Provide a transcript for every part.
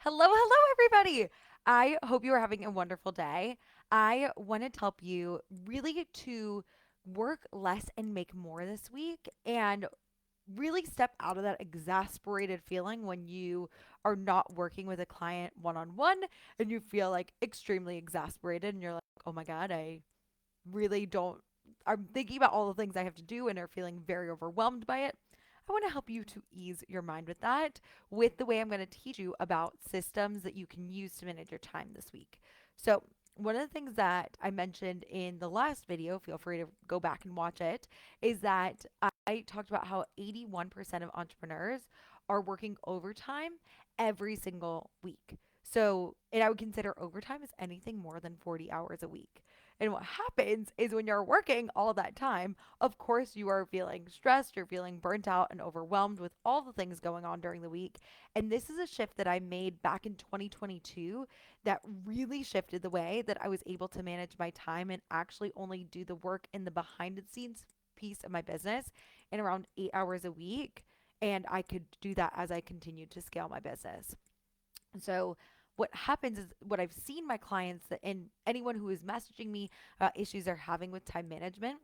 Hello, hello, everybody. I hope you are having a wonderful day. I wanted to help you really to work less and make more this week and really step out of that exasperated feeling when you are not working with a client one on one and you feel like extremely exasperated and you're like, oh my God, I really don't, I'm thinking about all the things I have to do and are feeling very overwhelmed by it. I want to help you to ease your mind with that with the way I'm going to teach you about systems that you can use to manage your time this week. So, one of the things that I mentioned in the last video, feel free to go back and watch it, is that I talked about how 81% of entrepreneurs are working overtime every single week. So, and I would consider overtime as anything more than 40 hours a week. And what happens is when you're working all that time, of course, you are feeling stressed, you're feeling burnt out and overwhelmed with all the things going on during the week. And this is a shift that I made back in 2022 that really shifted the way that I was able to manage my time and actually only do the work in the behind the scenes piece of my business in around 8 hours a week. And I could do that as I continued to scale my business. So what happens is what I've seen my clients that and anyone who is messaging me about issues they're having with time management,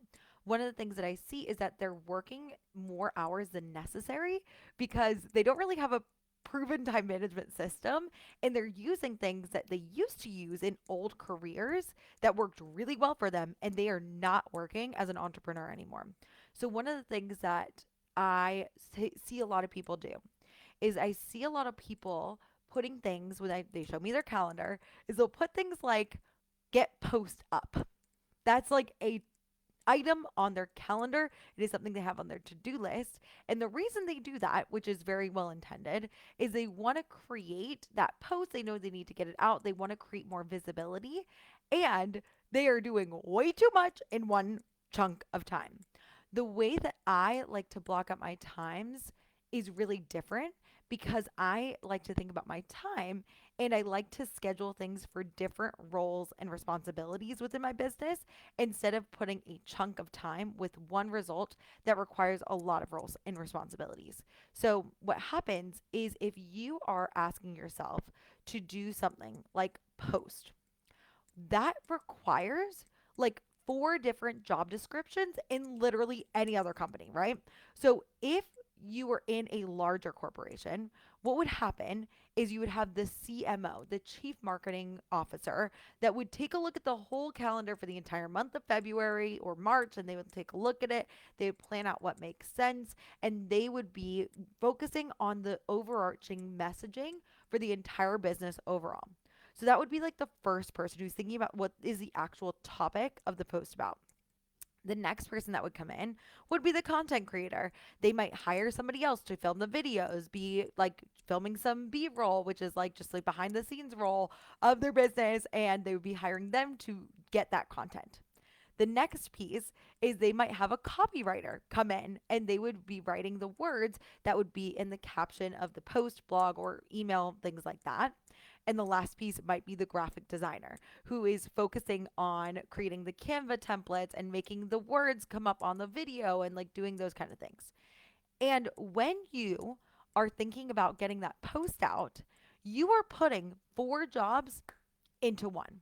one of the things that I see is that they're working more hours than necessary because they don't really have a proven time management system and they're using things that they used to use in old careers that worked really well for them and they are not working as an entrepreneur anymore. So one of the things that see a lot of people do is I see a lot of people putting things when they show me their calendar is they'll put things like get post up. That's like a item on their calendar. It is something they have on their to-do list. And the reason they do that, which is very well intended, is they want to create that post. They know they need to get it out. They want to create more visibility and they are doing way too much in one chunk of time. The way that I like to block out my times is really different because I like to think about my time and I like to schedule things for different roles and responsibilities within my business instead of putting a chunk of time with one result that requires a lot of roles and responsibilities. So, what happens is if you are asking yourself to do something like post, that requires like four different job descriptions in literally any other company, right? So if you were in a larger corporation, what would happen is you would have the CMO, the chief marketing officer, that would take a look at the whole calendar for the entire month of February or March, and they would take a look at it. They would plan out what makes sense, and they would be focusing on the overarching messaging for the entire business overall. So that would be like the first person who's thinking about what is the actual topic of the post about. The next person that would come in would be the content creator. They might hire somebody else to film the videos, be like filming some B roll, which is like just like behind the scenes role of their business, and they would be hiring them to get that content. The next piece is they might have a copywriter come in and they would be writing the words that would be in the caption of the post, blog, or email, things like that. And the last piece might be the graphic designer who is focusing on creating the Canva templates and making the words come up on the video and like doing those kind of things. And when you are thinking about getting that post out, you are putting four jobs into one.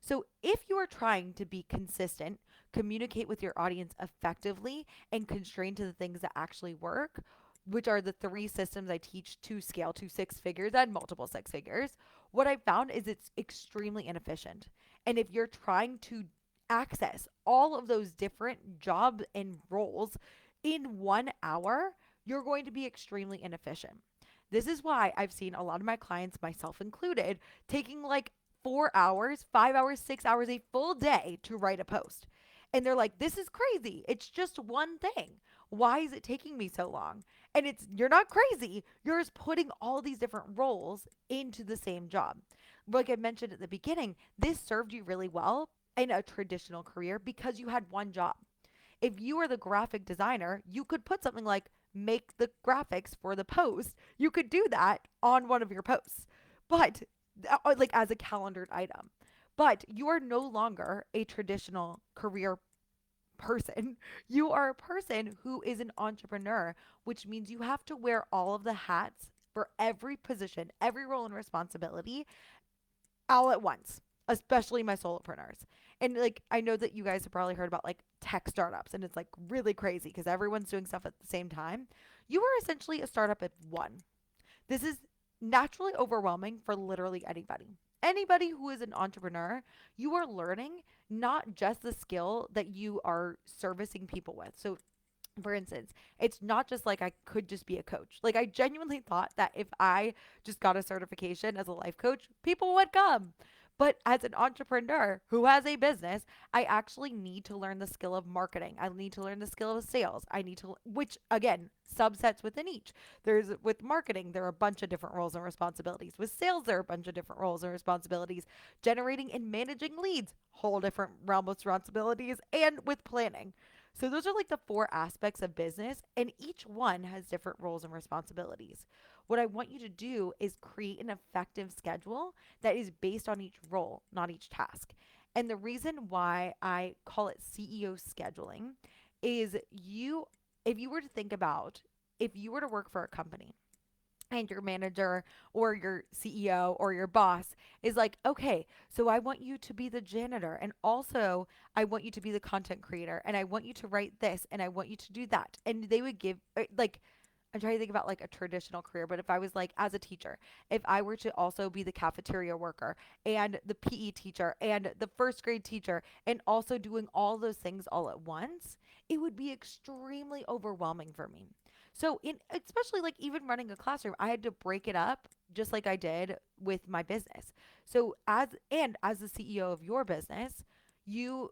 So, if you are trying to be consistent, communicate with your audience effectively, and constrain to the things that actually work, which are the three systems I teach to scale to six figures and multiple six figures, what I found is it's extremely inefficient. And if you're trying to access all of those different jobs and roles in 1 hour, you're going to be extremely inefficient. This is why I've seen a lot of my clients, myself included, taking like 4 hours, 5 hours, 6 hours, a full day to write a post. And they're like, this is crazy. It's just one thing. Why is it taking me so long? And it's, you're not crazy. You're just putting all these different roles into the same job. Like I mentioned at the beginning, this served you really well in a traditional career because you had one job. If you are the graphic designer, you could put something like make the graphics for the post. You could do that on one of your posts. But like as a calendared item. But you are no longer a traditional career person. You are a person who is an entrepreneur, which means you have to wear all of the hats for every position, every role and responsibility all at once, especially my solopreneurs. And like, I know that you guys have probably heard about like tech startups, and it's like really crazy because everyone's doing stuff at the same time. You are essentially a startup at one. This is naturally overwhelming for literally anybody. Anybody who is an entrepreneur, you are learning not just the skill that you are servicing people with. So for instance, it's not just like I could just be a coach. Like I genuinely thought that if I just got a certification as a life coach, people would come. But as an entrepreneur who has a business, I actually need to learn the skill of marketing. I need to learn the skill of sales. I need to, which again, subsets within each. There's with marketing, there are a bunch of different roles and responsibilities. With sales, there are a bunch of different roles and responsibilities. Generating and managing leads, whole different realm of responsibilities. And with planning. So those are like the four aspects of business, and each one has different roles and responsibilities. What I want you to do is create an effective schedule that is based on each role, not each task. And the reason why I call it CEO scheduling is if you were to think about if you were to work for a company and your manager or your CEO or your boss is like, okay, so I want you to be the janitor. And also, I want you to be the content creator. And I want you to write this. And I want you to do that. And they would give, like, I'm trying to think about like a traditional career, but if I was like as a teacher, if I were to also be the cafeteria worker and the PE teacher and the first grade teacher and also doing all those things all at once, it would be extremely overwhelming for me. So in especially like even running a classroom, I had to break it up just like I did with my business. So as the CEO of your business, you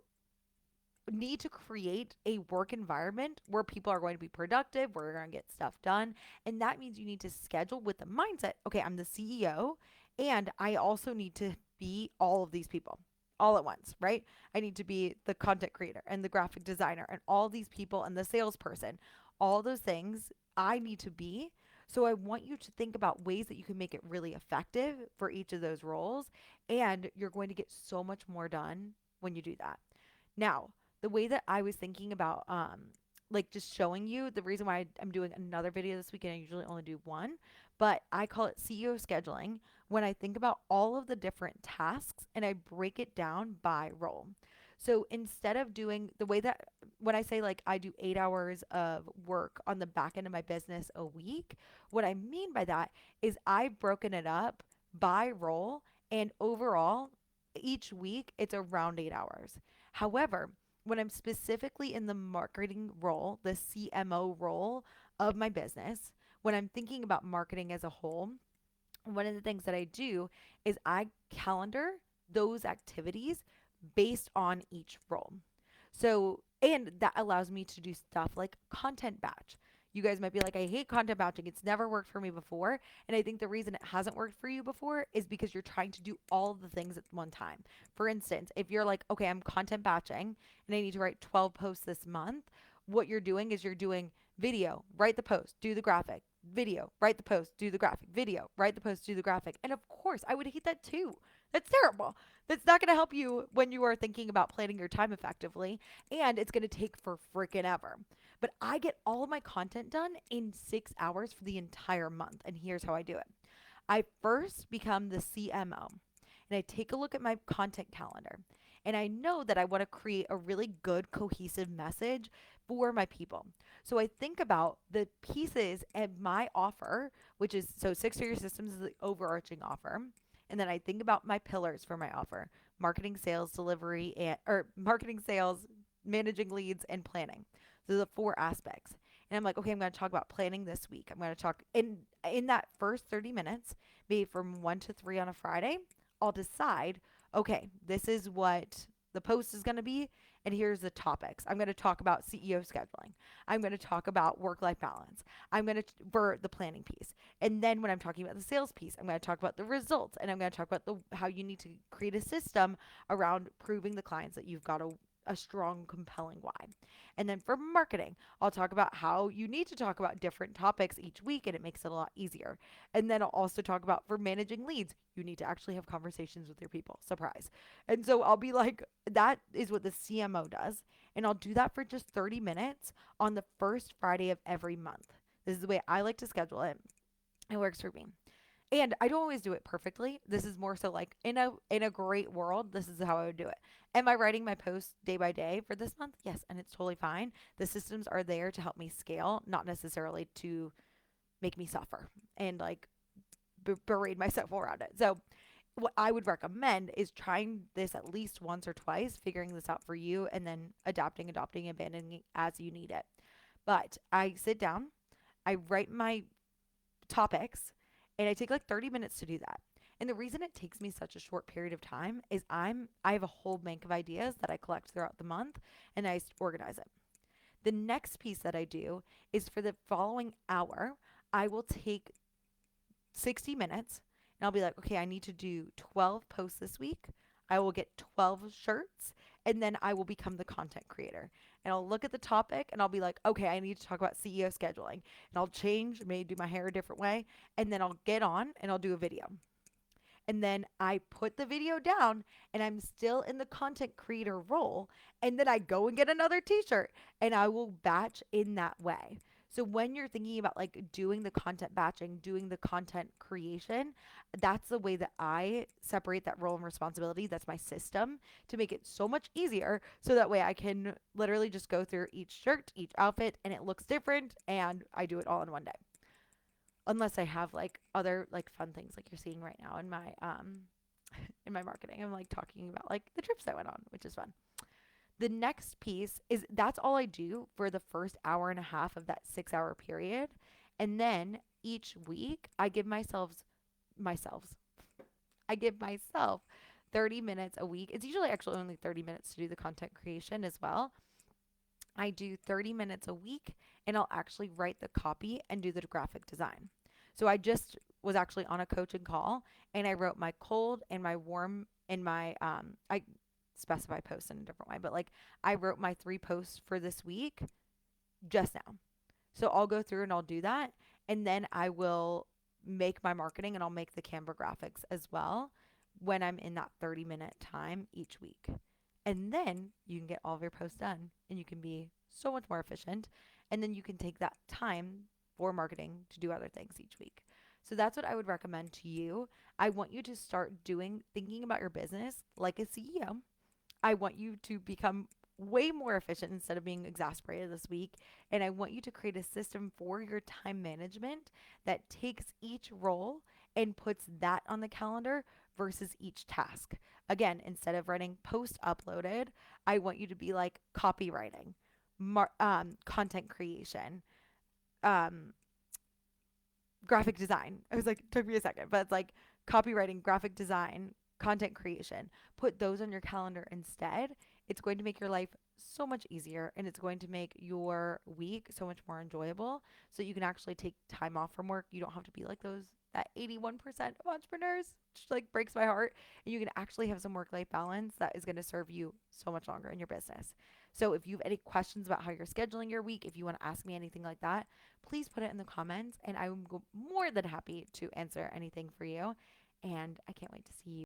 need to create a work environment where people are going to be productive, where you're going to get stuff done. And that means you need to schedule with the mindset, okay, I'm the CEO and I also need to be all of these people all at once, right? I need to be the content creator and the graphic designer and all these people and the salesperson. All those things I need to be. So I want you to think about ways that you can make it really effective for each of those roles. And you're going to get so much more done when you do that. Now, the way that I was thinking about like just showing you the reason why I'm doing another video this weekend, I usually only do one, but I call it CEO scheduling when I think about all of the different tasks and I break it down by role. So instead of doing the way that when I say like I do 8 hours of work on the back end of my business a week, what I mean by that is I've broken it up by role and overall each week it's around 8 hours. However, when I'm specifically in the marketing role, the CMO role of my business, when I'm thinking about marketing as a whole, one of the things that I do is I calendar those activities based on each role. So, and that allows me to do stuff like content batch. You guys might be like, I hate content batching. It's never worked for me before. And I think the reason it hasn't worked for you before is because you're trying to do all of the things at one time. For instance, if you're like, okay, I'm content batching and I need to write 12 posts this month, what you're doing is you're doing video, write the post, do the graphic, video, write the post, do the graphic, video, write the post, do the graphic. And of course, I would hate that too. That's terrible. That's not going to help you when you are thinking about planning your time effectively, and it's going to take for freaking ever. But I get all of my content done in 6 hours for the entire month, and here's how I do it. I first become the CMO, and I take a look at my content calendar, and I know that I want to create a really good, cohesive message for my people. So I think about the pieces and my offer, which is so six figure systems is the overarching offer. And then I think about my pillars for my offer: marketing, sales, delivery, and or marketing, sales, managing leads, and planning. So the four aspects. And I'm like, okay, I'm going to talk about planning this week. I'm going to talk in that first 30 minutes, maybe from 1 to 3 on a Friday, I'll decide, okay, this is what the post is going to be. And here's the topics. I'm going to talk about CEO scheduling. I'm going to talk about work life balance. I'm going to, for the planning piece. And then when I'm talking about the sales piece, I'm going to talk about the results. And I'm going to talk about how you need to create a system around proving the clients that you've got a strong, compelling why. And then for marketing, I'll talk about how you need to talk about different topics each week and it makes it a lot easier. And then I'll also talk about for managing leads, you need to actually have conversations with your people. Surprise. And so I'll be like, that is what the CMO does. And I'll do that for just 30 minutes on the first Friday of every month. This is the way I like to schedule it. It works for me. And I don't always do it perfectly. This is more so like in a great world, this is how I would do it. Am I writing my posts day by day for this month? Yes, and it's totally fine. The systems are there to help me scale, not necessarily to make me suffer and like berate myself around it. So what I would recommend is trying this at least once or twice, figuring this out for you, and then adapting, adopting, abandoning as you need it. But I sit down, I write my topics, and I take like 30 minutes to do that. And the reason it takes me such a short period of time is I have a whole bank of ideas that I collect throughout the month and I organize it. The next piece that I do is for the following hour, I will take 60 minutes and I'll be like, okay, I need to do 12 posts this week. I will get 12 shirts and then I will become the content creator. And I'll look at the topic and I'll be like, okay, I need to talk about CEO scheduling. And I'll change, maybe do my hair a different way. And then I'll get on and I'll do a video, and then I put the video down and I'm still in the content creator role. And then I go and get another t shirt and I will batch in that way. So when you're thinking about like doing the content batching, doing the content creation, that's the way that I separate that role and responsibility. That's my system to make it so much easier. So that way I can literally just go through each shirt, each outfit, and it looks different. And I do it all in one day, unless I have like other like fun things like you're seeing right now in my marketing. I'm like talking about like the trips I went on, which is fun. The next piece is that's all I do for the first hour and a half of that 6 hour period. And then each week myself I give myself 30 minutes a week. It's usually actually only 30 minutes to do the content creation as well. I do 30 minutes a week and I'll actually write the copy and do the graphic design. So I just was actually on a coaching call and I wrote my cold and my warm and my I specify posts in a different way, but like I wrote my 3 posts for this week just now. So I'll go through and I'll do that and then I will make my marketing and I'll make the Canva graphics as well when I'm in that 30-minute time each week. And then you can get all of your posts done and you can be so much more efficient. And then you can take that time for marketing to do other things each week. So that's what I would recommend to you. I want you to start thinking about your business like a CEO. I want you to become way more efficient instead of being exasperated this week. And I want you to create a system for your time management that takes each role and puts that on the calendar versus each task. Again, instead of writing post uploaded, I want you to be like copywriting, content creation, um, graphic design. I was like, it took me a second, but it's like copywriting, graphic design, content creation. Put those on your calendar instead. It's going to make your life so much easier and it's going to make your week so much more enjoyable so you can actually take time off from work. You don't have to be like that 81% of entrepreneurs, which like breaks my heart. And you can actually have some work life balance that is going to serve you so much longer in your business. So if you have any questions about how you're scheduling your week, if you want to ask me anything like that, please put it in the comments and I'm more than happy to answer anything for you. And I can't wait to see you.